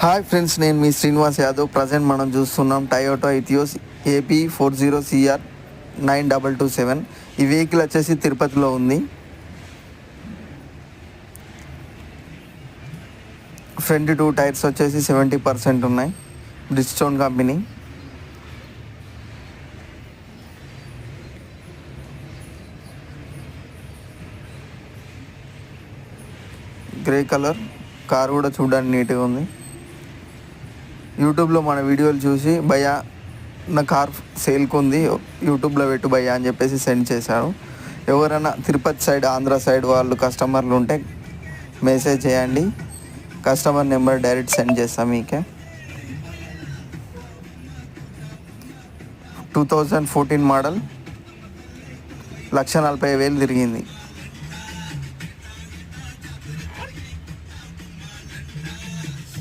Hi friends, నేను మీ Srinivas Yadav. Present మనం చూస్తున్నాం టయోటా ఇథియోస్ AP40CR 9227. ఈ వెహికల్ వచ్చేసి తిరుపతిలో ఉంది. ఫ్రంట్ 2 టైర్స్ వచ్చేసి 70% ఉన్నాయి. Bridgestone company. Grey colour. Car కూడా చూడడానికి నీట్గా ఉంది. యూట్యూబ్లో మన వీడియోలు చూసి భయ్యా నా కార్ సేల్కి ఉంది, యూట్యూబ్లో పెట్టు భయ్యా అని చెప్పేసి సెండ్ చేశాను. ఎవరైనా తిరుపతి సైడ్, ఆంధ్ర సైడ్ వాళ్ళు కస్టమర్లు ఉంటే మెసేజ్ చేయండి. కస్టమర్ నెంబర్ డైరెక్ట్ సెండ్ చేస్తాం మీకే. 2014 మోడల్, 1,40,000 తిరిగింది.